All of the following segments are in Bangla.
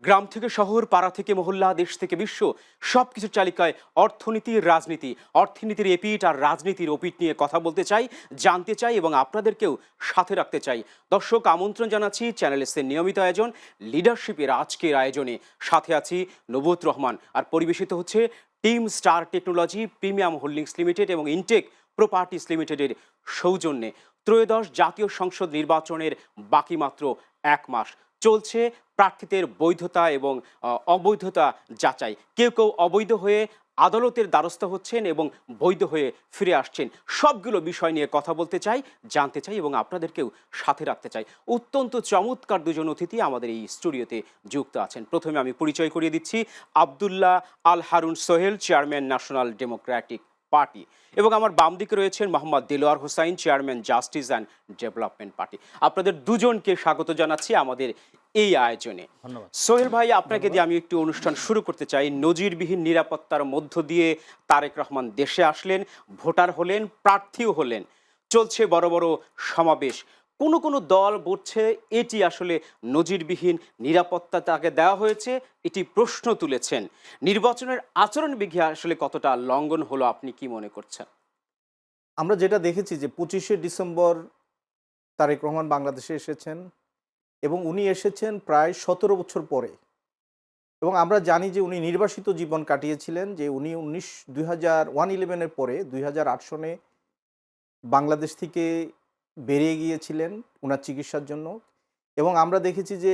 গ্রাম থেকে শহর, পাড়া থেকে মহল্লা, দেশ থেকে বিশ্ব, সবকিছুর চালিকায় অর্থনীতির এপিঠ আর রাজনীতির ওপিঠ নিয়ে কথা বলতে চাই, জানতে চাই এবং আপনাদেরকেও সাথে রাখতে চাই। দর্শক, আমন্ত্রণ জানাচ্ছি চ্যানেল এস এর নিয়মিত আয়োজন লিডারশিপের আজকের আয়োজনে। সাথে আছি নবুত রহমান, আর পরিবেশিত হচ্ছে team star technology, premium holdings limited এবং ইনটেক প্রপার্টিস লিমিটেডের সৌজন্যে। ত্রয়োদশ জাতীয় সংসদ নির্বাচনের বাকি মাত্র 1 মাস। চলছে প্রার্থীদের বৈধতা এবং অবৈধতা যাচাই। কেউ কেউ অবৈধ হয়ে আদালতের দ্বারস্থ হচ্ছেন এবং বৈধ হয়ে ফিরে আসছেন। সবগুলো বিষয় নিয়ে কথা বলতে চাই, জানতে চাই এবং আপনাদেরকেও সাথে রাখতে চাই। অত্যন্ত চমৎকার দুজন অতিথি আমাদের এই স্টুডিওতে যুক্ত আছেন। প্রথমে আমি পরিচয় করিয়ে দিচ্ছি Abdullah Al Harun Sohel, chairman national democratic party, এবং আমার বাম দিকে রয়েছেন Mohammad Delwar Hossain, chairman justice and development party. আপনাদের দুজনকে স্বাগত জানাচ্ছি আমাদের এই আয়োজনে। ধন্যবাদ। সোহেল ভাই, আপনাকে দিয়ে আমি একটু অনুষ্ঠান শুরু করতে চাই। নজিরবিহীন নিরাপত্তার মধ্য দিয়ে তারেক রহমান দেশে আসলেন, ভোটার হলেন, প্রার্থীও হলেন। চলছে বড় বড় সমাবেশ। কোনো কোনো দল বলছে এটি আসলে নজিরবিহীন নিরাপত্তা তাকে দেওয়া হয়েছে, এটি প্রশ্ন তুলেছেন। নির্বাচনের আচরণবিধি আসলে কতটা লঙ্ঘন হলো, আপনি কি মনে করছেন? আমরা যেটা দেখেছি যে 25শে ডিসেম্বর তারেক রহমান বাংলাদেশে এসেছেন এবং উনি এসেছেন প্রায় 17 বছর পরে। এবং আমরা জানি যে উনি নির্বাসিত জীবন কাটিয়েছিলেন, যে উনি 2001-11-এর পরে 2008 সনে বাংলাদেশ থেকে বেরিয়ে গিয়েছিলেন ওনার চিকিৎসার জন্য। এবং আমরা দেখেছি যে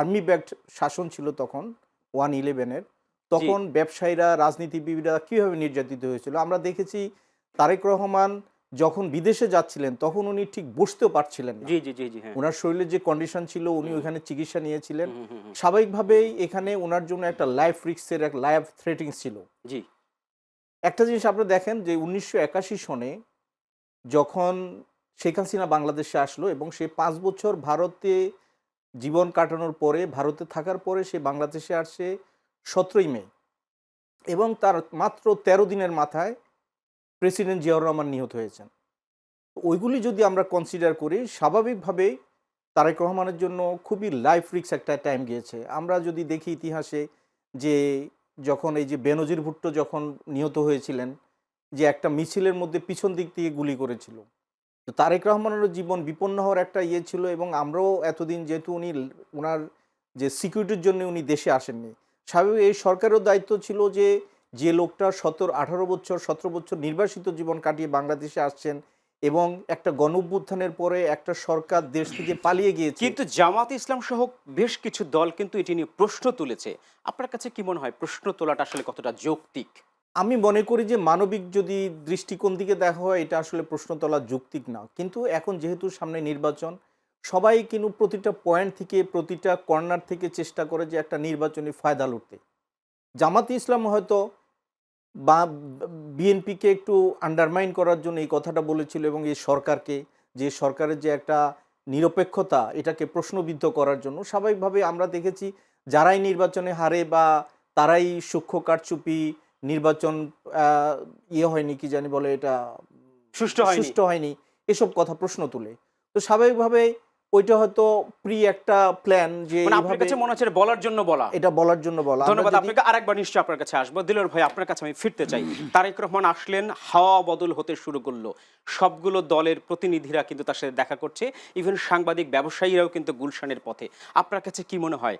আর্মি ব্যাকড শাসন ছিল তখন 1-11-এর। জি তখন ব্যবসায়ীরা, রাজনীতিবিদরা কীভাবে নির্যাতিত হয়েছিল আমরা দেখেছি। তারেক রহমান যখন বিদেশে যাচ্ছিলেন তখন উনি ঠিক বসতেও পারছিলেন না। জি জি জি জি হ্যাঁ। ওনার শরীরের যে কন্ডিশন ছিল, উনি হুম, ওইখানে চিকিৎসা নিয়েছিলেন। হুম, হুম, হুম, স্বাভাবিকভাবেই এখানে ওনার জন্য একটা লাইফ রিস্কের, এক লাইফ থ্রেটিং ছিল। জি একটা জিনিস আপনি দেখেন যে 1981 সনে যখন শেখ হাসিনা বাংলাদেশে আসলো এবং সে 5 বছর ভারতে জীবন কাটানোর পরে, ভারতে থাকার পরে সে বাংলাদেশে আসে 17ই মে, এবং তার মাত্র 13 দিনের মাথায় প্রেসিডেন্ট জিয়াউর রহমান নিহত হয়েছেন। ওইগুলি যদি আমরা কনসিডার করি, স্বাভাবিকভাবেই তারেক রহমানের জন্য খুবই লাইফ রিস্ক একটা টাইম গিয়েছে। আমরা যদি দেখি ইতিহাসে যে যখন এই যে বেনজির ভুট্টো যখন নিহত হয়েছিলেন, যে একটা মিছিলের মধ্যে পিছন দিক থেকে গুলি করেছিল। তো তারেক রহমানেরও জীবন বিপন্ন হওয়ার একটা ইয়ে ছিল, এবং আমরাও এতদিন যেহেতু উনি ওনার যে সিকিউরিটির জন্য উনি দেশে আসেননি, স্বাভাবিক এই সরকারেরও দায়িত্ব ছিল যে যে লোকটা 18 বছর 17 বছর নির্বাসিত জীবন কাটিয়ে বাংলাদেশে আসছেন এবং একটা গণঅভ্যুত্থানের পরে একটা সরকার দেশ থেকে পালিয়ে গিয়েছে। কিন্তু জামাত ইসলাম সহ বেশ কিছু দল কিন্তু এটি নিয়ে প্রশ্ন তুলেছে। আপনার কাছে কি মনে হয় প্রশ্ন তোলাটা আসলে কতটা যৌক্তিক? আমি মনে করি যে মানবিক যদি দৃষ্টিকোণ থেকে দেখা হয়, এটা আসলে প্রশ্ন তোলা যৌক্তিক না। কিন্তু এখন যেহেতু সামনে নির্বাচন, সবাই কিন্তু প্রতিটা পয়েন্ট থেকে, প্রতিটা কর্নার থেকে চেষ্টা করে যে একটা নির্বাচনী ফায়দা লুটতে। জামাতে ইসলাম হয়তো বা বিএনপিকে একটু আন্ডারমাইন করার জন্য এই কথাটা বলেছিল, এবং এই সরকারকে, যে সরকারের যে একটা নিরপেক্ষতা, এটাকে প্রশ্নবিদ্ধ করার জন্য। স্বাভাবিকভাবে আমরা দেখেছি যারাই নির্বাচনে হারে বা তারাই সূক্ষ্ম কারচুপি, নির্বাচন হয়নি, কি জানি বলে এটা, সুষ্ঠু হয়নি। সুষ্ঠু হয়নি, এসব কথা প্রশ্ন তুলে। তো স্বাভাবিকভাবে ওইটা হয়তো একটা প্ল্যান, যে মানে আপনার এইভাবে কাছে মনে হচ্ছে এটা বলার জন্য বলা। এটা বলার জন্য বলা। আমরা ধন্যবাদ যদি আপনাকে। আরেকবার নিশ্চয়ই আপনার কাছে আসবো। দিলর ভাই, আপনার কাছে আমি ফিরতে চাই। তারেক রহমান আসলেন, হাওয়া বদল হতে শুরু করলো। সবগুলো দলের প্রতিনিধিরা কিন্তু তার সাথে দেখা করছে, ইভেন সাংবাদিক ব্যবসায়ীরাও কিন্তু গুলশানের পথে। আপনার কাছে কি মনে হয়,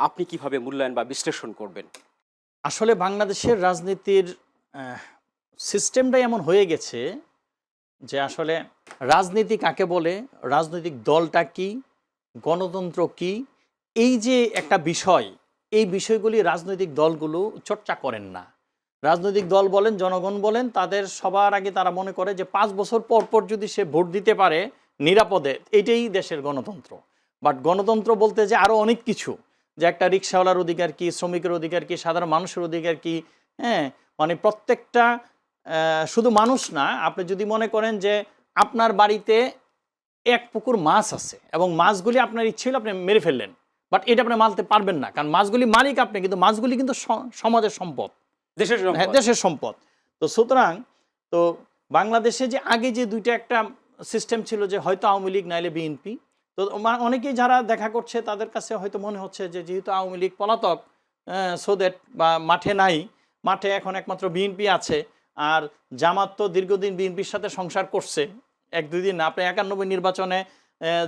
আপনি কিভাবে মূল্যায়ন বা বিশ্লেষণ করবেন? আসলে বাংলাদেশের রাজনীতির সিস্টেমটাই এমন হয়ে গেছে যে আসলে রাজনীতি কাকে বলে, রাজনৈতিক দলটা কি, গণতন্ত্র কি, এই যে একটা বিষয়, এই বিষয়গুলি রাজনৈতিক দলগুলো চর্চা করেন না। রাজনৈতিক দল বলেন, জনগণ বলেন, তাদের সবার আগে তারা মনে করে যে 5 বছর পর পর যদি সে ভোট দিতে পারে নিরাপদে, এটাই দেশের গণতন্ত্র। বাট গণতন্ত্র বলতে যে আরও অনেক কিছু, যে একটা রিক্সাওয়ালার অধিকার কি, শ্রমিকের অধিকার কি, সাধারণ মানুষের অধিকার কি, হ্যাঁ, মানে প্রত্যেকটা শুধু মানুষ না, আপনি যদি মনে করেন যে আপনার বাড়িতে এক পুকুর মাছ আছে এবং মাছগুলি আপনার ইচ্ছে হলে আপনি মেরে ফেললেন, বাট এটা আপনি মারতে পারবেন না, কারণ মাছগুলি মালিক আপনি, কিন্তু মাছগুলি কিন্তু সমাজের সম্পদ, দেশের হ্যাঁ, সম্পদ। দেশের সম্পদ। তো সুতরাং তো বাংলাদেশে যে আগে যে দুইটা একটা সিস্টেম ছিল, যে হয়তো আওয়ামী লীগ নাইলে বিএনপি, তো অনেকেই যারা দেখা করছে তাদের কাছে হয়তো মনে হচ্ছে যে যেহেতু আওয়ামী লীগ পলাতক, সো দ্যাট বা মাঠে নাই, মাঠে এখন একমাত্র বিএনপি আছে, আর জামাত তো দীর্ঘদিন বিএনপির সাথে সংসার করছে, 1-2 দিন না। আপনি 91 নির্বাচনে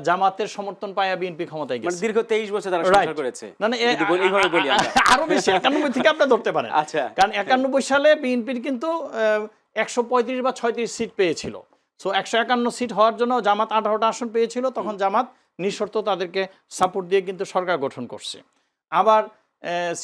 জামাতের সমর্থন পায়া বিএনপি ক্ষমতায় মানে গেছে। দীর্ঘ 23 বছর তারা Right. সংসার করেছে। না না, যদি এইভাবে বলি আমরা। আরো বেশি 91 থেকে আপনি ধরতে পারেন। আচ্ছা। কারণ 91 সালে বিএনপির কিন্তু 135 বা 36 সিট পেয়েছিল। সো 151 সিট হওয়ার জন্য জামাত 18টা আসন পেয়েছিল, তখন জামাত নিঃশর্ত তাদেরকে সাপোর্ট দিয়ে কিন্তু সরকার গঠন করছে। আবার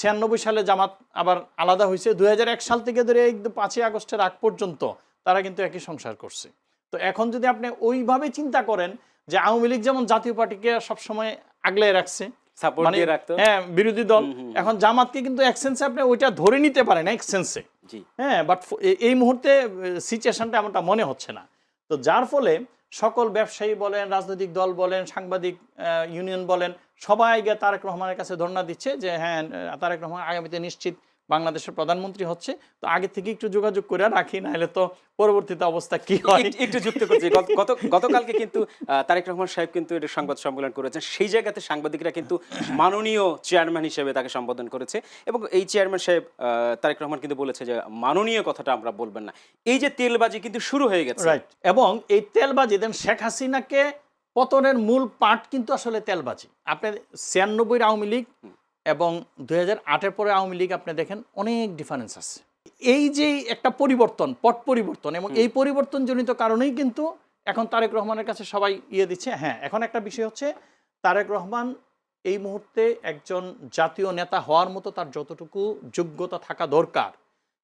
96 সালে জামাত আবার আলাদা হয়েছে। 2001 সাল থেকে ধরে একদম 5ই আগস্টের আগ পর্যন্ত তারা কিন্তু একই সংসার করছে। তো এখন যদি আপনি ওইভাবে চিন্তা করেন যে আওয়ামী লীগ যেমন জাতীয় পার্টিকে সবসময় আগলে রাখছে, সাপোর্ট মানে দিয়ে রাখতো। হ্যাঁ বিরোধী দল, এখন জামাতকে কিন্তু এক সেন্সে আপনি ওইটা ধরে নিতে পারেন, এক সেন্সে। জি। হ্যাঁ, বাট এই মুহূর্তে সিচুয়েশনটা এমনটা মনে হচ্ছে না। তো যার ফলে সকল ব্যবসায়ী বলেন, রাজনৈতিক দল বলেন, সাংবাদিক ইউনিয়ন বলেন, সবাই গিয়ে তারেক রহমানের কাছে ধর্ণা দিচ্ছে যে হ্যাঁ তারেক রহমান আগামীতে নিশ্চিত বাংলাদেশের প্রধানমন্ত্রী হচ্ছে। তো আগে থেকে একটু যোগাযোগ করে রাখি, নাহলে তো পরবর্তীতে অবস্থা কি হয়। একটু যুক্ত করছি, গতকালকে কিন্তু তারেক রহমান সাহেব কিন্তু এটা সংবাদ সম্মেলন করেছেন। সেই জায়গাতে সাংবাদিকরা কিন্তু মাননীয় চেয়ারম্যান হিসেবে তাকে সম্বোধন করেছে, এবং এই চেয়ারম্যান সাহেব তারেক রহমান কিন্তু বলেছে যে মাননীয় কথাটা আমরা বলবেন না। এই যে তেলবাজি কিন্তু শুরু হয়ে গেছে। রাইট, এবং এই তেলবাজি দেন শেখ হাসিনাকে পতনের মূল পার্ট কিন্তু আসলে তেলবাজি। আপনি 96 আওয়ামী লীগ এবং 2008-এর পরে আওয়ামী লীগ আপনি দেখেন অনেক ডিফারেন্স আছে। এই যে একটা পরিবর্তন, পট পরিবর্তন, এবং এই পরিবর্তনজনিত কারণেই কিন্তু এখন তারেক রহমানের কাছে সবাই দিচ্ছে। হ্যাঁ, এখন একটা বিষয় হচ্ছে তারেক রহমান এই মুহূর্তে একজন জাতীয় নেতা হওয়ার মতো তার যতটুকু যোগ্যতা থাকা দরকার,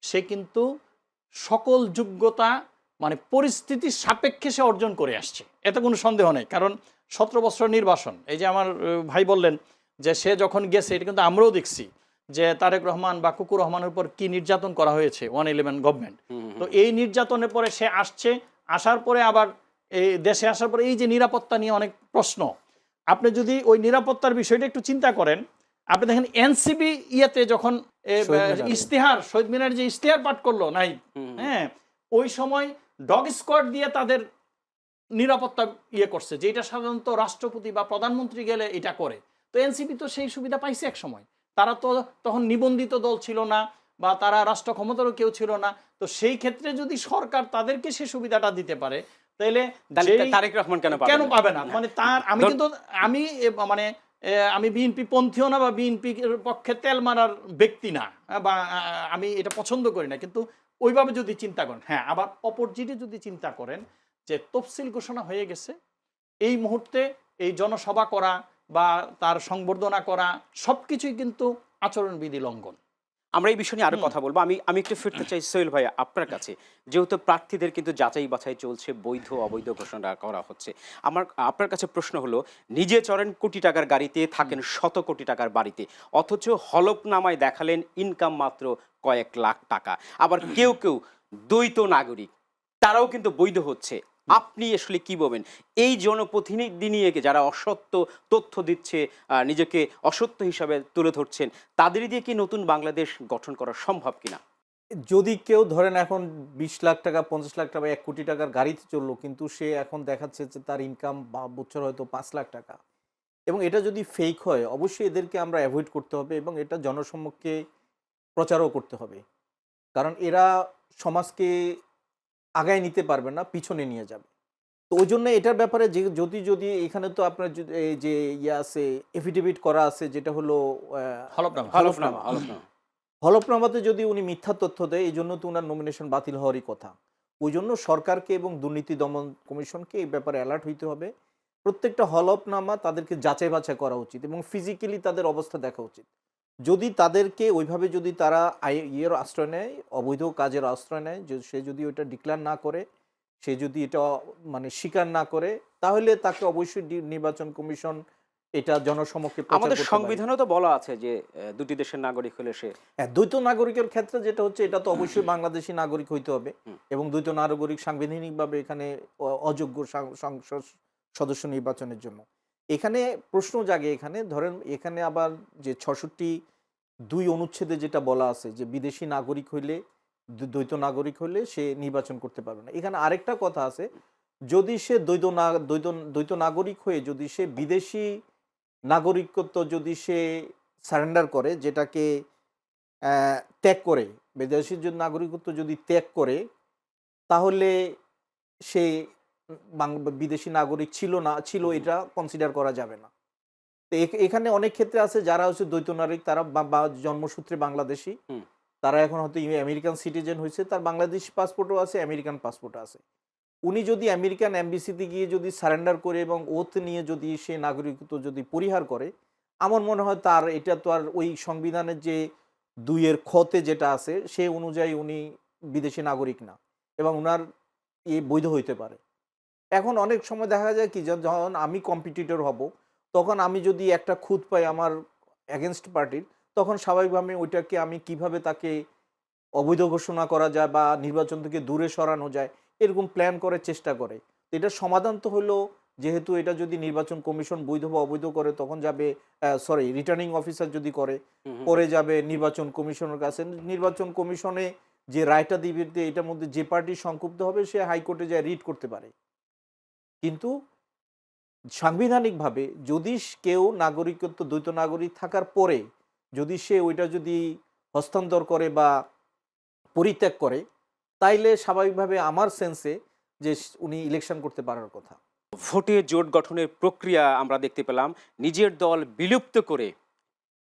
সে কিন্তু সকল যোগ্যতা মানে পরিস্থিতির সাপেক্ষে সে অর্জন করে আসছে, এতে কোনো সন্দেহ নেই। কারণ 17 বছর নির্বাসন, এই যে আমার ভাই বললেন যে সে যখন গেছে, এটা কিন্তু আমরাও দেখছি যে তারেক রহমান বা কুকুর রহমানের উপর কি নির্যাতন করা হয়েছে 111 গভর্নমেন্ট। তো এই নির্যাতনের পরে সে আসছে, আসার পরে আবার এই দেশে আসার পরে এই যে নিরাপত্তা নিয়ে অনেক প্রশ্ন, আপনি যদি ওই নিরাপত্তার বিষয়টা একটু চিন্তা করেন, আপনি দেখেন এনসিবি যখন ইশতেহার, শহীদ মিনার যে ইশতেহার পাঠ করলো নাই, হ্যাঁ, ওই সময় ডগ স্কোয়াড দিয়ে তাদের নিরাপত্তা করছে, যেটা সাধারণত রাষ্ট্রপতি বা প্রধানমন্ত্রী গেলে এটা করে। তো এনসিপি তো সেই সুবিধা পাইছে এক সময়, তারা তো তখন নিবন্ধিত দল ছিল না, বা তারা রাষ্ট্র ক্ষমতারও কেউ ছিল না। তো সেই ক্ষেত্রে যদি সরকার তাদেরকে সেই সুবিধাটা দিতে পারে, তাহলে তারেক রহমান কেন পাবে না? মানে তার আমি বিএনপি পন্থীও না, বা বিএনপির পক্ষে তেল মারার ব্যক্তি না, বা আমি এটা পছন্দ করি না, কিন্তু ওইভাবে যদি চিন্তা করেন, হ্যাঁ, আবার অপরজিটে যদি চিন্তা করেন যে তফসিল ঘোষণা হয়ে গেছে, এই মুহূর্তে এই জনসভা করা বা তার সংবর্ধনা করা সবকিছুই কিন্তু আচরণবিধি লঙ্ঘন। আমরা এই বিষয় নিয়ে আরো কথা বলবো। আমি একটু ফিরতে চাই সোহেল ভাই আপনার কাছে, যেহেতু প্রার্থীদের কিন্তু যাচাই বাছাই চলছে, বৈধ অবৈধ ঘোষণা করা হচ্ছে। আপনার কাছে প্রশ্ন হলো, নিজে চড়েন কোটি টাকার গাড়িতে, থাকেন শত কোটি টাকার বাড়িতে, অথচ হলফনামায় দেখালেন ইনকাম মাত্র কয়েক লাখ টাকা। আবার কেউ দ্বৈত নাগরিক, তারাও কিন্তু বৈধ হচ্ছে। আপনি আসলে কি বলবেন এই জনপ্রতিনিধি নিয়ে, যারা অসত্য তথ্য দিচ্ছে, নিজেকে অসত্য হিসাবে তুলে ধরছেন, তাদের দিয়ে কি নতুন বাংলাদেশ গঠন করা সম্ভব কিনা? যদি কেউ ধরেন এখন 20 লাখ টাকা, 50 লাখ টাকা বা 1 কোটি টাকার গাড়িতে চললো, কিন্তু সে এখন দেখাচ্ছে যে তার ইনকাম বছর হয়তো 5 লাখ টাকা, এবং এটা যদি ফেক হয়, অবশ্যই এদেরকে আমরা অ্যাভয়েড করতে হবে, এবং এটা জনসম্মুখে প্রচারও করতে হবে। কারণ এরা সমাজকে আগায় নিতে পারবে না, পিছনে নিয়ে যাবে। তো ওই জন্য এটার ব্যাপারে যে যদি এখানে তো আপনার এই যে আছে, এফিডেভিট করা আছে, যেটা হলো হলফনামা। হলফনামাতে যদি উনি মিথ্যা তথ্য দেয়, এই জন্য তো উনার নমিনেশন বাতিল হওয়ারই কথা। ওই জন্য সরকারকে এবং দুর্নীতি দমন কমিশনকে এই ব্যাপারে অ্যালার্ট হইতে হবে। প্রত্যেকটা হলফনামা তাদেরকে যাচাই বাছাই করা উচিত, এবং ফিজিক্যালি তাদের অবস্থা দেখা উচিত। যদি তাদেরকে ওইভাবে যদি তারা আশ্রয় নেয়, অবৈধ কাজের আশ্রয় নেয়, সে যদি ওইটা ডিক্লেয়ার না করে, সে যদি এটা মানে স্বীকার না করে, তাহলে তাকে অবশ্যই নির্বাচন কমিশন এটা জনসমক্ষে প্রচার করতে আমাদের পারে। সংবিধানেও তো বলা আছে যে দুটি দেশের নাগরিক হলে সে, হ্যাঁ, দ্বৈত নাগরিকের ক্ষেত্রে যেটা হচ্ছে, এটা তো অবশ্যই বাংলাদেশি নাগরিক হইতে হবে, এবং দ্বৈত নাগরিক সাংবিধানিকভাবে এখানে অযোগ্য সংসদ সদস্য নির্বাচনের জন্য। এখানে প্রশ্ন জাগে, এখানে ধরেন এখানে আবার যে ৬৬(২) অনুচ্ছেদে যেটা বলা আছে যে বিদেশি নাগরিক হইলে, দ্বৈত নাগরিক হইলে সে নির্বাচন করতে পারবে না। এখানে আরেকটা কথা আছে, যদি সে দ্বৈত নাগরিক হয়ে যদি সে বিদেশি নাগরিকত্ব যদি সে সারেন্ডার করে, যেটাকে ত্যাগ করে, বিদেশি নাগরিকত্ব যদি ত্যাগ করে, তাহলে সে বিদেশি নাগরিক ছিল এটা কনসিডার করা যাবে না। তো এখানে অনেক ক্ষেত্রে আছে যারা হচ্ছে দ্বৈত নাগরিক, তারা বা জন্মসূত্রে বাংলাদেশি, তারা এখন হয়তো আমেরিকান সিটিজেন হয়েছে, তার বাংলাদেশি পাসপোর্টও আছে, আমেরিকান পাসপোর্টও আছে। উনি যদি আমেরিকান এমবিসিতে গিয়ে যদি সারেন্ডার করে এবং ওথ নিয়ে যদি সে নাগরিকত্ব যদি পরিহার করে, আমার মনে হয় তার এটা তো আর ওই সংবিধানের যে 2 খতে যেটা আছে সে অনুযায়ী উনি বিদেশি নাগরিক না এবং ওনার বৈধ হইতে পারে। এখন অনেক সময় দেখা যায় কি, যখন আমি কম্পিটিটর হব, তখন আমি যদি একটা খুঁত পাই আমার এগেনস্ট পার্টির, তখন স্বাভাবিকভাবে ওইটাকে আমি কিভাবে তাকে অবৈধ ঘোষণা করা যায় বা নির্বাচন থেকে দূরে সরানো যায় এরকম প্ল্যান করার চেষ্টা করে। তো এটার সমাধান তো হলো, যেহেতু এটা যদি নির্বাচন কমিশন বৈধ বা অবৈধ করে, তখন যাবে রিটার্নিং অফিসার যদি করে, পরে যাবে নির্বাচন কমিশনের কাছে। নির্বাচন কমিশনে যে রায়টা দিবে, এটার মধ্যে যে পার্টি সংক্ষুব্ধ হবে সে হাইকোর্টে যায় রিট করতে পারে। কিন্তু সাংবিধানিকভাবে যদি কেউ নাগরিকত্ব দ্বৈত নাগরিক থাকার পরে যদি সে ওইটা যদি হস্তান্তর করে বা পরিত্যাগ করে, তাইলে স্বাভাবিকভাবে আমার সেন্সে যে উনি ইলেকশন করতে পারার কথা। ভোটে জোট গঠনের প্রক্রিয়া আমরা দেখতে পেলাম, নিজের দল বিলুপ্ত করে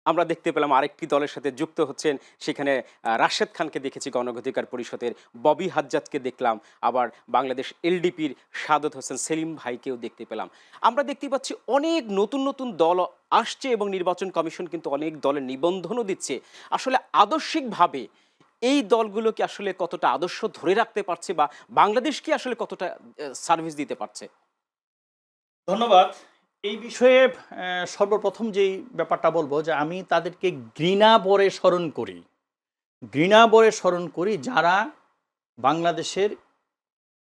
আমরা দেখতে পেলাম আরেকটি দলের সাথে যুক্ত হচ্ছেন। সেখানে রাশেদ খানকে দেখেছি গণঅধিকার পরিষদের, ববি হাজ্জাজকে দেখলাম, আবার বাংলাদেশ এলডিপির সাদত হোসেন সেলিম ভাইকেও দেখতে পেলাম। আমরা দেখতে পাচ্ছি অনেক নতুন নতুন দল আসছে এবং নির্বাচন কমিশন কিন্তু অনেক দলের নিবন্ধনও দিচ্ছে। আসলে আদর্শিকভাবে এই দলগুলো কি আসলে কতটা আদর্শ ধরে রাখতে পারছে বা বাংলাদেশ কি আসলে কতটা সার্ভিস দিতে পারছে? ধন্যবাদ। এই বিষয়ে সর্বপ্রথম যেই ব্যাপারটা বলবো যে আমি তাদেরকে ঘৃণা ভরে স্মরণ করি যারা বাংলাদেশের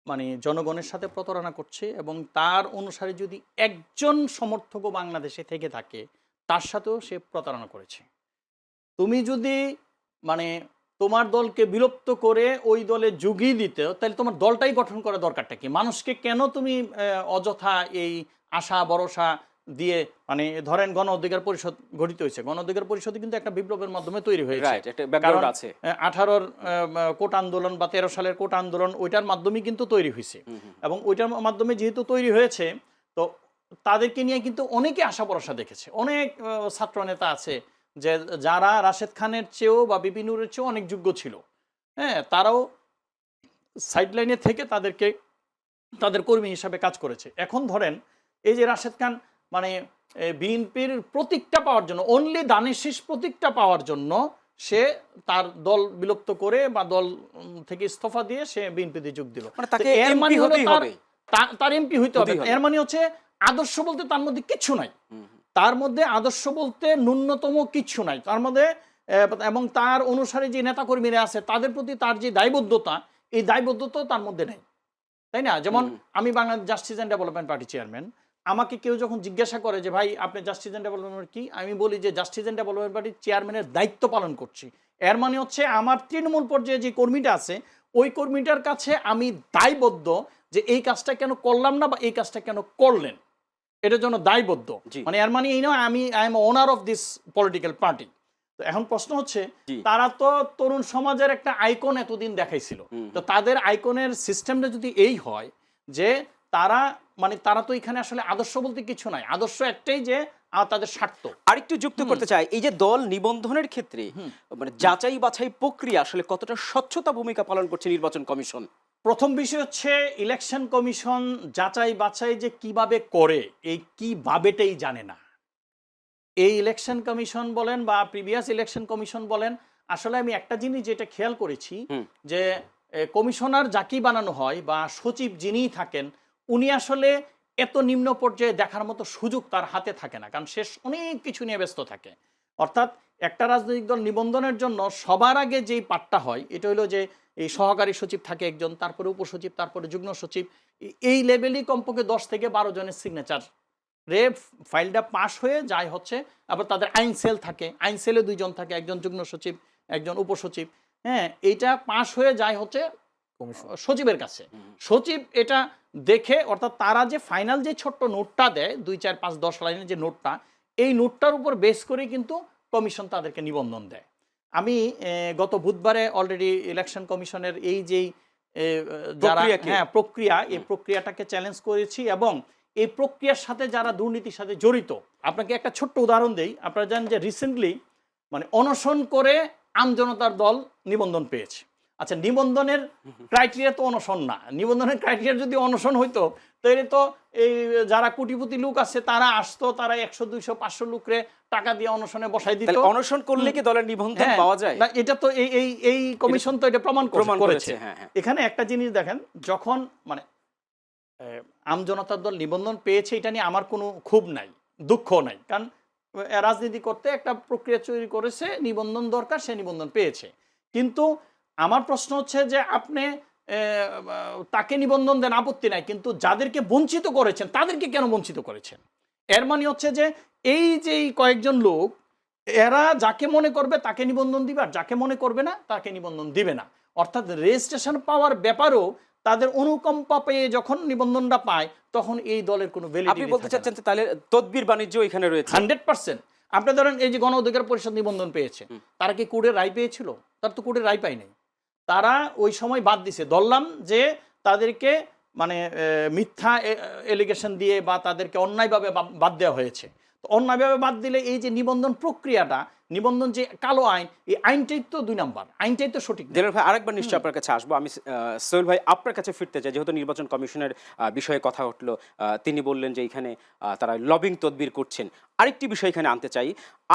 মানে জনগণের সাথে প্রতারণা করছে এবং তার অনুসারে যদি একজন সমর্থকও বাংলাদেশে থেকে থাকে তার সাথেও সে প্রতারণা করেছে। তুমি যদি মানে তোমার দলকে বিলুপ্ত করে ওই দলে যোগই দিতে, তাহলে তোমার দলটাই গঠন করা দরকারটা কি? মানুষকে কেন তুমি অযথা এই আশা ভরসা দিয়ে, মানে ধরেন গণ অধিকার পরিষদ গঠিত হয়েছে, গণ অধিকার পরিষদ কিন্তু একটা বিপ্লবের মাধ্যমে তৈরি হয়েছে। 18 কোটা আন্দোলন বা 13 সালের কোটা আন্দোলন ওইটার মাধ্যমে কিন্তু তৈরি হয়েছে এবং ওইটার মাধ্যমে যেহেতু তৈরি হয়েছে, তো তাদেরকে নিয়ে কিন্তু অনেকে আশা ভরসা দেখেছে। অনেক ছাত্র নেতা আছে যে যারা রাশেদ খানের চেয়েও বা বিপি নূরের চেয়েও অনেক যোগ্য ছিল, হ্যাঁ, তারাও সাইডলাইনে থেকে তাদের কর্মী হিসাবে কাজ করেছে। এখন ধরেন এই যে রাশেদ খান মানে বিএনপির প্রতীকটা পাওয়ার জন্য, অনলি দানের শীষ প্রতীকটা পাওয়ার জন্য সে তার দল বিলুপ্ত করে বা দল থেকে ইস্তফা দিয়ে সে বিএনপিতে যোগ দিল। এর মানে হলো তার এমপি হইতে হবে। এর মানে হচ্ছে আদর্শ বলতে তার মধ্যে কিচ্ছু নাই, তার মধ্যে আদর্শ বলতে ন্যূনতম কিচ্ছু নাই তার মধ্যে। এবং তার অনুসারে যে নেতাকর্মীরা আছে তাদের প্রতি তার যে দায়বদ্ধতা, এই দায়বদ্ধতা তার মধ্যে নেই, তাই না? যেমন আমি Bangladesh justice and development party chairman, আমাকে কেউ যখন জিজ্ঞাসা করে যে ভাই আপনি জাস্টিস অ্যান্ড ডেভেলপমেন্ট কি, আমি বলি যে জাস্টিস অ্যান্ড ডেভেলপমেন্ট পার্টির চেয়ারম্যানের দায়িত্ব পালন করছি। এর মানে হচ্ছে আমার তৃণমূল পর্যায়ে যে কর্মীটা আছে ওই কর্মীটার কাছে আমি দায়বদ্ধ যে এই কাজটা কেন করলাম না বা এই কাজটা কেন করলেন, এটার জন্য দায়বদ্ধ। মানে এর মানে এই নয় I am owner of this political party. তো এখন প্রশ্ন হচ্ছে, তারা তো তরুণ সমাজের একটা আইকন এতদিন দেখাইছিল, তো তাদের আইকনের সিস্টেমটা যদি এই হয় যে তারা তো এখানে আসলে আদর্শ বলতে কিছু নাই, আদর্শ একটাই যে তাদের স্বার্থ। আরেকটু যুক্ত করতে চাই, এই যে দল নিবন্ধনের ক্ষেত্রে মানে যাচাই বাছাই প্রক্রিয়া আসলে কতটা স্বচ্ছতা ভূমিকা পালন করছে নির্বাচন কমিশন? প্রথম বিষয় হচ্ছে ইলেকশন কমিশন যাচাই বাছাই যে কিভাবে করে এই কিভাবেটাই জানে না। এই ইলেকশন কমিশন বলেন বা প্রিভিয়াস ইলেকশন কমিশন বলেন, আসলে আমি একটা জিনিস যেটা খেয়াল করেছি যে কমিশনার যাকেই বানানো হয় বা সচিব যিনিই থাকেন উনি আসলে এত নিম্ন পর্যায়ে দেখার মতো সুযোগ তার হাতে থাকে না, কারণ সে অনেক কিছু নিয়ে ব্যস্ত থাকে। অর্থাৎ একটা রাজনৈতিক দল নিবন্ধনের জন্য সবার আগে যেই পাঠটা হয় এটা হলো যে এই সহকারী সচিব থাকে একজন, তারপরে উপসচিব, তারপরে যুগ্ম সচিব, এই লেভেলই কমপক্ষে 10 থেকে 12 জনের সিগনেচার রে ফাইলটা পাস হয়ে যায় হচ্ছে। আবার তাদের আইন সেল থাকে, আইন সেলে 2 জন থাকে, একজন যুগ্ম সচিব একজন উপসচিব, হ্যাঁ, এইটা পাস হয়ে যায় হচ্ছে সচিবের কাছে। সচিব এটা দেখে, অর্থাৎ তারা যে ফাইনাল যে ছোট্ট নোটটা দেয় 2, 4, 5, 10 লাইনের যে নোটটা, এই নোটটার উপর বেস করে কিন্তু কমিশন তাদেরকে নিবন্ধন দেয়। আমি গত বুধবারে অলরেডি ইলেকশন কমিশনের এই যেই যারা প্রক্রিয়া, এই প্রক্রিয়াটাকে চ্যালেঞ্জ করেছি এবং এই প্রক্রিয়ার সাথে যারা দুর্নীতির সাথে জড়িত, আপনাকে একটা ছোট্ট উদাহরণ দেই। আপনারা জানেন যে রিসেন্টলি মানে অনশন করে আমজনতার দল নিবন্ধন পেয়েছে। আচ্ছা, নিবন্ধনের ক্রাইটেরিয়া তো অনশন না। নিবন্ধনের ক্রাইটেরিয়া যদি অনশন হইতো তাহলে তো এই যারা কোটিপতি লোক আছে তারা আসতো, তারা 100, 200, 500 লোকরে টাকা দিয়ে অনশনে বসাই দিত। অনশন করলে কি দলের নিবন্ধন পাওয়া যায়? না, এটা তো এই কমিশন তো এটা প্রমাণ করেছে। হ্যাঁ। এখানে একটা জিনিস দেখেন, যখন মানে আমজনতার দল নিবন্ধন পেয়েছে, এটা নিয়ে আমার কোনো ক্ষোভ নাই, দুঃখ নাই, কারণ রাজনীতি করতে একটা প্রক্রিয়া তৈরি করেছে, নিবন্ধন দরকার, সে নিবন্ধন পেয়েছে। কিন্তু আমার প্রশ্ন হচ্ছে যে আপনি তাকে নিবন্ধন দেন, আপত্তি নাই, কিন্তু যাদেরকে বঞ্চিত করেছেন তাদেরকে কেন বঞ্চিত করেছেন? এর মানে হচ্ছে যে এই যে কয়েকজন লোক, এরা যাকে মনে করবে তাকে নিবন্ধন দিবে, আর যাকে মনে করবে না তাকে নিবন্ধন দিবে না। অর্থাৎ রেজিস্ট্রেশন পাওয়ার ব্যাপারেও তাদের অনুকম্পা পেয়ে যখন নিবন্ধনটা পায়, তখন এই দলের কোনো ভ্যালিডিটি। আপনি বলতে চাচ্ছেন যে তাহলে তদবির বাণিজ্য এখানে রয়েছে 100%। আপনি ধরেন এই যে গণ অধিকার পরিষদ নিবন্ধন পেয়েছে, তারা কি কোর্টের রায় পেয়েছিল? তারা তো কোর্টের রায় পায় নাই। তারা ওই সময় বাদ দিছে, ধরলাম যে তাদেরকে মানে মিথ্যা এলিগেশন দিয়ে বা তাদেরকে অন্যায়ভাবে বাদ দেওয়া হয়েছে। তো অন্যায়ভাবে বাদ দিলে এই যে নিবন্ধন প্রক্রিয়াটা, নিবন্ধন যে কালো আইন, এই আইনটাই তো 2 নাম্বার, আইনটাই তো সঠিক। জেনারেল ভাই, আরেকবার নিশ্চয়ই আপনার কাছে আসবো। আমি সোহেল ভাই আপনার কাছে ফিরতে চাই, যেহেতু নির্বাচন কমিশনের বিষয়ে কথা উঠলো, তিনি বললেন যে এখানে তারা লবিং তদবির করছেন। আরেকটি বিষয় এখানে আনতে চাই,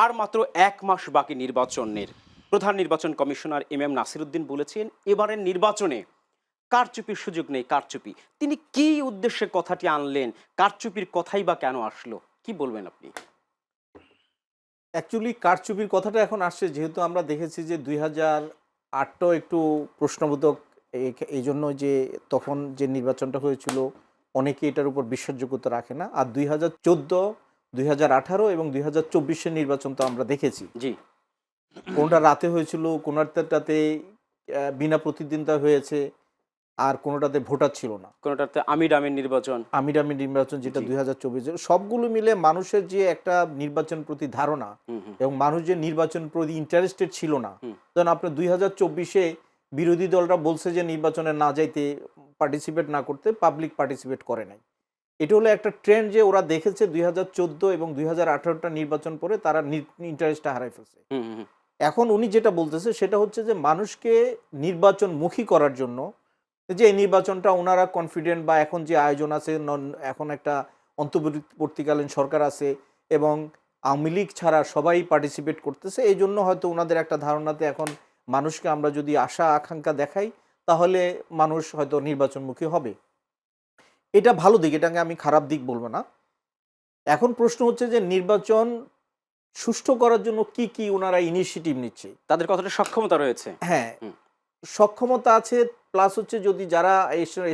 আর মাত্র 1 মাস বাকি নির্বাচনের। প্রধান নির্বাচন কমিশনার এম নাসিরউদ্দিন বলেছেন এবারের নির্বাচনে কারচুপির সুযোগ নেই, কারচুপি। তিনি কি উদ্দেশ্যে কথাটি আনলেন? কারচুপির কথাই বা কেন আসলো? কি বলবেন আপনি? অ্যাকচুয়ালি কারচুপির কথাটা এখন আসছে, যেহেতু আমরা দেখেছি যে 2008টাও একটু প্রশ্নবোধক, এই জন্য যে তখন যে নির্বাচনটা হয়েছিল অনেকে এটার উপর বিশ্বাসযোগ্যতা রাখে না। আর 2014, 2018 এবং 2024-এর নির্বাচন তো আমরা দেখেছি। জি, কোনটা রাতে হয়েছিল, কোনটাতে বিনা প্রতিদ্বন্দ্বিতা হয়েছে, আর কোনোটাতে ভোটার ছিল না। কোনোটাতে আমির নির্বাচন, আমিরামি নির্বাচন যেটা 2024, সবগুলো মিলে মানুষের যে একটা নির্বাচন প্রতি ধারণা এবং মানুষ যে নির্বাচন প্রতি ইন্টারেস্টেড ছিল না। কারণ আপনার 2024-এ বিরোধী দলরা বলছে যে নির্বাচনে না যাইতে, পার্টিসিপেট না করতে, পাবলিক পার্টিসিপেট করে নাই। এটা হলো একটা ট্রেন্ড যে ওরা দেখেছে 2014 এবং 2018টা নির্বাচন পরে তারা ইন্টারেস্টটা হারাই ফেলছে। এখন উনি যেটা বলতেছে সেটা হচ্ছে যে মানুষকে নির্বাচনমুখী করার জন্য যে এই নির্বাচনটা ওনারা কনফিডেন্ট, বা এখন যে আয়োজন আছে, এখন একটা অন্তর্বর্তীকালীন সরকার আছে এবং আওয়ামী লীগ ছাড়া সবাই পার্টিসিপেট করতেছে, এই জন্য হয়তো ওনাদের একটা ধারণাতে এখন মানুষকে আমরা যদি আশা আকাঙ্ক্ষা দেখাই তাহলে মানুষ হয়তো নির্বাচনমুখী হবে। এটা ভালো দিক, এটাকে আমি খারাপ দিক বলবো না। এখন প্রশ্ন হচ্ছে যে নির্বাচন সুষ্ঠু করার জন্য কি কি ওনারা ইনিশিয়েটিভ নিচ্ছে, তাদের কতটা সক্ষমতা রয়েছে? হ্যাঁ, সক্ষমতা আছে, প্লাস হচ্ছে যদি যারা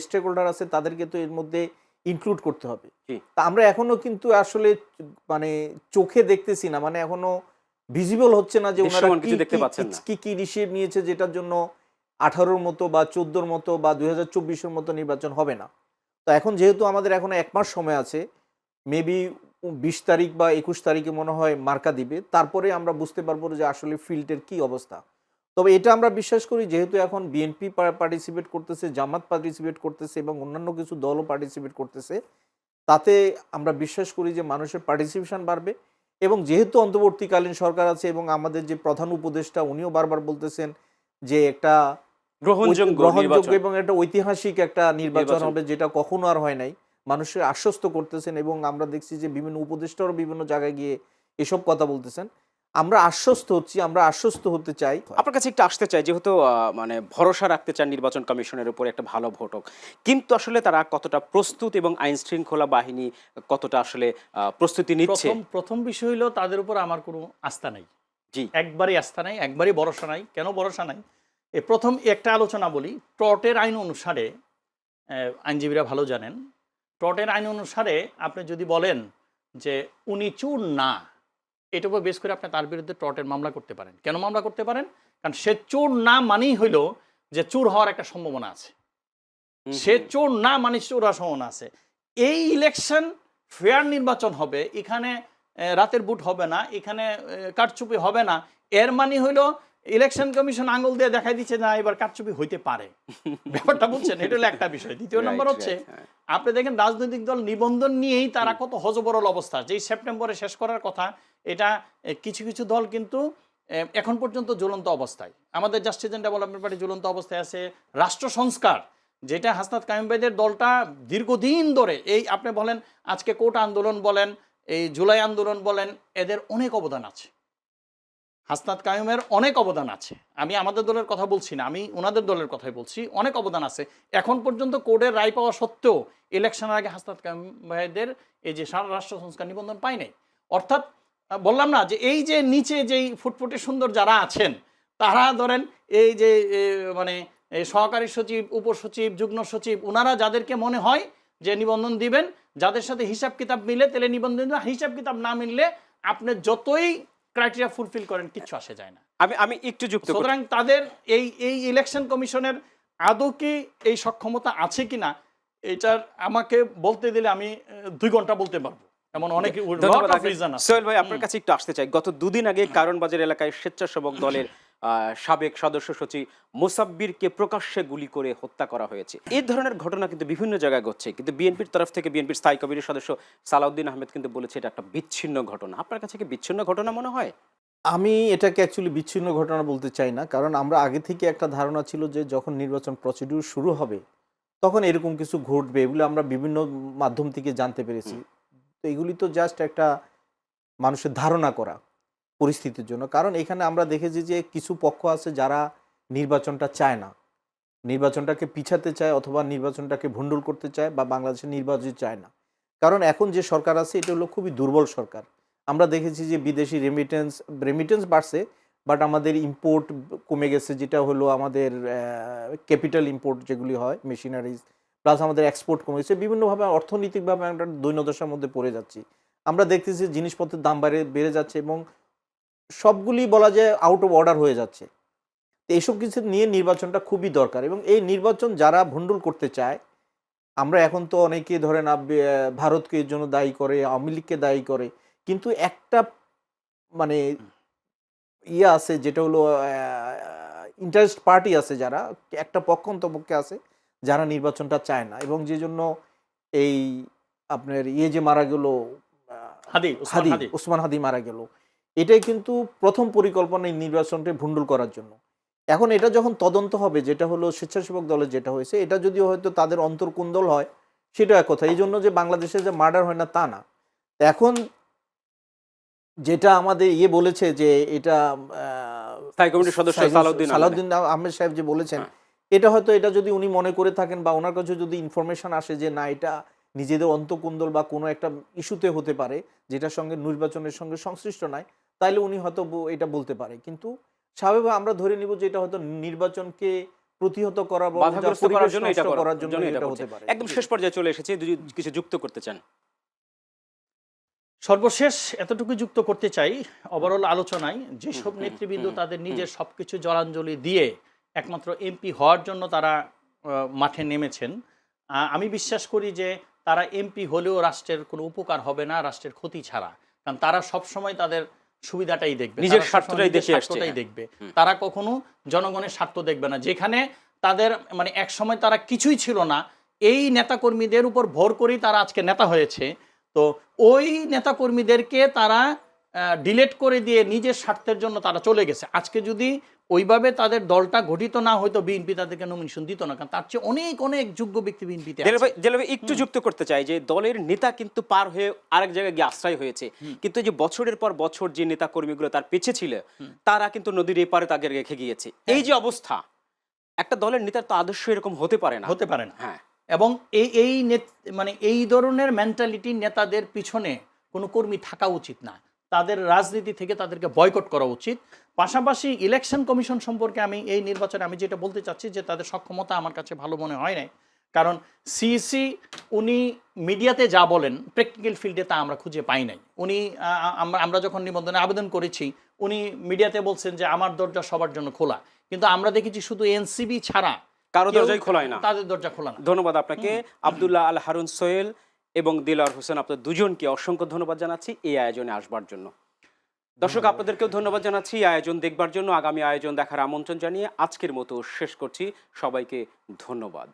স্টেক হোল্ডার আছে তাদেরকে তো এর মধ্যে ইনক্লুড করতে হবে। তা আমরা এখনো কিন্তু আসলে মানে চোখে দেখতেছি না, মানে এখনো ভিজিবল হচ্ছে না যে ওনারা কি কি ইনিশিয়েটিভ নিয়েছে যেটার জন্য 18-র মতো বা 14-র মতো বা 2024-এর মতো নির্বাচন হবে না। তো এখন যেহেতু আমাদের এখনো 1 মাস সময় আছে, মেবি 20 তারিখ বা 21 তারিখে মনে হয় মার্কা দিবে, তারপরে আমরা বুঝতে পারবো যে আসলে ফিল্ডের কি অবস্থা। তবে এটা আমরা বিশ্বাস করি, যেহেতু এখন বিএনপি পার্টিসিপেট করতেছে, জামাত পার্টিসিপেট করতেছে এবং অন্যান্য কিছু দলও পার্টিসিপেট করতেছে, তাতে আমরা বিশ্বাস করি যে মানুষের পার্টিসিপেশন বাড়বে। এবং যেহেতু অন্তর্বর্তীকালীন সরকার আছে এবং আমাদের যে প্রধান উপদেষ্টা উনিও বারবার বলতেছেন যে একটা গ্রহণযোগ্য এবং একটা ঐতিহাসিক একটা নির্বাচন হবে, যেটা কখনো আর হয় নাই, মানুষের আশ্বস্ত করতেছেন। এবং আমরা দেখছি যে বিভিন্ন উপদেষ্টারও বিভিন্ন জায়গায় গিয়ে এসব কথা বলতেছেন। আমরা আশ্বস্ত হচ্ছি, আমরা আশ্বস্ত হতে চাই। আপনার কাছে একটু আসতে চাই, যেহেতু মানে ভরসা রাখতে চান নির্বাচন কমিশনের উপর একটা ভালো ভোট হোক, কিন্তু আসলে তারা কতটা প্রস্তুত এবং আইন শৃঙ্খলা বাহিনী কতটা আসলে প্রস্তুতি নিচ্ছে? প্রথম বিষয় হলো তাদের উপর আমার কোনো আস্থা নাই। জি, একবারই আস্থা নাই, একবারই ভরসা নাই। কেন ভরসা নাই? প্রথম একটা আলোচনা বলি। ট্রটের আইন অনুসারে, আইনজীবীরা ভালো জানেন, ট্রটের আইন অনুসারে আপনি যদি বলেন যে উনি চোর না, এটার উপর বেস করে আপনি তার বিরুদ্ধে ট্রটের মামলা করতে পারেন। কেন মামলা করতে পারেন? কারণ সে চোর না মানেই হইল যে চোর হওয়ার একটা সম্ভাবনা আছে। সে চোর না মানে চোরা সমান আছে। এই ইলেকশন ফেয়ার নির্বাচন হবে, এখানে রাতের বুট হবে না, এখানে কারচুপি হবে না, এর মানে হইলো ইলেকশন কমিশন আঙুল দিয়ে দেখাই দিচ্ছে না এবার কারচুপি হইতে পারে। ব্যাপারটা বুঝছেন, এটা হলো একটা বিষয়। দ্বিতীয় নম্বর হচ্ছে আপনি দেখেন রাজনৈতিক দল নিবন্ধন নিয়েই তারা কত হজবরল অবস্থা, যেই সেপ্টেম্বরে শেষ করার কথা এটা কিছু কিছু দল কিন্তু এখন পর্যন্ত ঝুলন্ত অবস্থায়। আমাদের জাস্টিস এন্ড ডেভেলপমেন্ট পার্টি ঝুলন্ত অবস্থায় আছে। রাষ্ট্র সংস্কার যেটা হাসনাত কায়ুম ভাইদের দলটা দীর্ঘদিন ধরে, এই আপনি বলেন আজকে কোটা আন্দোলন বলেন, এই জুলাই আন্দোলন বলেন, এদের অনেক অবদান আছে, হাসনাত কায়ুমের অনেক অবদান আছে। আমি আমাদের দলের কথা বলছি না, আমি ওনাদের দলের কথাই বলছি, অনেক অবদান আছে। এখন পর্যন্ত কোর্টের রায় পাওয়া সত্ত্বেও ইলেকশনের আগে হাসনাত কায়ুম ভাইদের এই যে সারা রাষ্ট্র সংস্কার নিবন্ধন পায় নাই। অর্থাৎ বললাম না যে এই যে নিচে যেই ফুটফুটে সুন্দর যারা আছেন তারা ধরেন এই যে মানে সহকারী সচিব, উপসচিব, যুগ্ম সচিব, ওনারা যাদেরকে মনে হয় যে নিবন্ধন দিবেন, যাদের সাথে হিসাব কিতাব মিলে তাহলে নিবন্ধন দিবেন, হিসাব কিতাব না মিললে আপনি যতই ক্রাইটেরিয়া ফুলফিল করেন কিচ্ছু আসে যায় না। আমি একটু যুক্ত করি। সুতরাং তাদের এই ইলেকশন কমিশনের আদৌ কি এই সক্ষমতা আছে কিনা এটার আমাকে বলতে দিলে আমি 2 ঘন্টা বলতে পারবো, এমন অনেক রিজন আছে। সোহেল ভাই, আপনার কাছে একটু আসতে চাই। গত 2 দিন আগে কারণবাজার এলাকায় স্বেচ্ছাসেবক দলের সাবেক সদস্য সচিব মোসাব্বিরকে প্রকাশ্যে গুলি করে হত্যা করা হয়েছে। এই ধরনের ঘটনা কিন্তু বিভিন্ন জায়গায় ঘটছে, কিন্তু বিএনপির তরফ থেকে বিএনপির স্থায়ী কমিটির সদস্য সালাউদ্দিন আহমেদ কিন্তু বলেছে এটা একটা বিচ্ছিন্ন ঘটনা। আপনার কাছে কি বিচ্ছিন্ন ঘটনা মনে হয়? আমি এটাকে অ্যাকচুয়ালি বিচ্ছিন্ন ঘটনা বলতে চাই না, কারণ আমরা আগে থেকে একটা ধারণা ছিল যে যখন নির্বাচন প্রসিডিউর শুরু হবে তখন এরকম কিছু ঘটবে, এগুলো আমরা বিভিন্ন মাধ্যম থেকে জানতে পেরেছি। তো এগুলি তো জাস্ট একটা মানুষের ধারণা করা পরিস্থিতির জন্য। কারণ এখানে আমরা দেখেছি যে কিছু পক্ষ আছে যারা নির্বাচনটা চায় না, নির্বাচনটাকে পিছাতে চায় অথবা নির্বাচনটাকে ভণ্ডুল করতে চায় বা বাংলাদেশের নির্বাচন চায় না। কারণ এখন যে সরকার আছে এটা হলো খুবই দুর্বল সরকার। আমরা দেখেছি যে বিদেশি রেমিটেন্স বাড়ছে, বাট আমাদের ইম্পোর্ট কমে গেছে, যেটা হলো আমাদের ক্যাপিটাল ইম্পোর্ট যেগুলি হয়, মেশিনারিজ, প্লাস আমাদের এক্সপোর্ট কমে গেছে। বিভিন্নভাবে অর্থনৈতিকভাবে আমরা দৈন্যদশার মধ্যে পড়ে যাচ্ছি। আমরা দেখতেছি জিনিসপত্রের দাম বেড়ে যাচ্ছে এবং সবগুলি বলা যায় আউট অফ অর্ডার হয়ে যাচ্ছে। তো এইসব কিছু নিয়ে নির্বাচনটা খুবই দরকার, এবং এই নির্বাচন যারা ভণ্ডুল করতে চায়, আমরা এখন তো অনেকে ধরেন ভারতকে এর জন্য দায়ী করে, আওয়ামী লীগকে দায়ী করে, কিন্তু একটা মানে ইয়ে আছে যেটা হলো ইন্টারেস্ট পার্টি আছে, যারা একটা পক্ষ অন্তপক্ষে আছে যারা নির্বাচনটা চায় না, এবং যে জন্য এই আপনার যে মারা গেল ওসমান হাদি মারা গেল, এটাই কিন্তু প্রথম পরিকল্পনা এই নির্বাচনটা ভণ্ডুল করার জন্য। এখন এটা যখন তদন্ত হবে, যেটা হলো স্বেচ্ছাসেবক দলের যেটা হয়েছে, এটা যদি হয়তো তাদের অন্তর্কুন্দল হয় সেটা এক কথা। এই জন্য যে বাংলাদেশে যে মার্ডার হয় না তা না। এখন যেটা আমাদের বলেছে যে এটা সালাউদ্দিন আহমেদ সাহেব যে বলেছেন, এটা হয়তো এটা যদি উনি মনে করে থাকেন বা ওনার কাছে যদি ইনফরমেশন আসে যে না এটা নিজেদের অন্তকুন্দল বা কোনো একটা ইস্যুতে হতে পারে যেটার সঙ্গে নির্বাচনের সঙ্গে সংশ্লিষ্ট নাই, তাইলে উনি হয়তো এটা বলতে পারে। কিন্তু স্বাভাবিকভাবে আমরা ধরে নিব যে এটা হয়তো নির্বাচনকে প্রতিহত করা বা বাধাগ্রস্ত করার জন্য এটা হতে পারে। একদম শেষ পর্যায়ে চলে এসেছে, যদি কিছু যুক্ত করতে চান। সর্বশেষ এতটুকু যুক্ত করতে চাই, ওভারঅল আলোচনায় যেসব নেতৃবৃন্দ তাদের নিজের সবকিছু জলাঞ্জলি দিয়ে একমাত্র এমপি হওয়ার জন্য তারা মাঠে নেমেছেন, আমি বিশ্বাস করি যে তারা এমপি হলেও রাষ্ট্রের কোনো উপকার হবে না, রাষ্ট্রের ক্ষতি ছাড়া। কারণ তারা সবসময় তাদের সুবিধাটাই দেখবে, নিজের স্বার্থটাই দেখবে, তারা কখনো জনগণের স্বার্থ দেখবে না। যেখানে তাদের মানে এক সময় তারা কিছুই ছিল না, এই নেতাকর্মীদের উপর ভর করেই তারা আজকে নেতা হয়েছে। তো ওই নেতাকর্মীদেরকে তারা ডিলেট করে দিয়ে নিজের স্বার্থের জন্য তারা চলে গেছে। আজকে যদি ওইভাবে তাদের দলটা গঠিত না হয়তো বিএনপি তাদেরকে নমিনেশন দিত না, কারণ তার চেয়ে অনেক অনেক যোগ্য ব্যক্তি বিএনপিতে আছে। একটু যুক্ত করতে চাই যে দলের নেতা কিন্তু পার হয়ে আরেক জায়গায় গিয়ে আশ্রয় হয়েছে, কিন্তু যে বছরের পর বছর যে নেতা কর্মীগুলো তার পেছে ছিল তারা কিন্তু নদীর এপারে তাকে রেখে গিয়েছে। এই যে অবস্থা, একটা দলের নেতার তো আদর্শ এরকম হতে পারে না। হ্যাঁ, এবং মানে এই ধরনের মেন্টালিটি নেতাদের পিছনে কোনো কর্মী থাকা উচিত না, তাদের রাজনীতি থেকে তাদেরকে বয়কট করা উচিত। পাশাপাশি ইলেকশন কমিশন সম্পর্কে আমি এই নির্বাচনে আমি যেটা বলতে চাচ্ছি যে তাদের সক্ষমতা আমার কাছে ভালো মনে হয় নাই। কারণ সিইসি উনি মিডিয়াতে যা বলেন প্র্যাকটিক্যাল ফিল্ডে তা আমরা খুঁজে পাই নাই। উনি আমরা যখন নিবন্ধনে আবেদন করেছি উনি মিডিয়াতে বলছেন যে আমার দরজা সবার জন্য খোলা, কিন্তু আমরা দেখেছি শুধু এনসিবি ছাড়া কারো কেউ দরজাই খোলায় না। তাদের দরজা খোলা না। ধন্যবাদ আপনাকে। আব্দুল্লাহ আল হারুন সোহেল এবং দিলওয়ার হোসেন, আপনাদের দুজনকে অসংখ্য ধন্যবাদ জানাচ্ছি এই আয়োজনে আসবার জন্য। দর্শক আপনাদেরকেও ধন্যবাদ জানাচ্ছি এই আয়োজন দেখবার জন্য। আগামী আয়োজন দেখার আমন্ত্রণ জানিয়ে আজকের মতো শেষ করছি। সবাইকে ধন্যবাদ।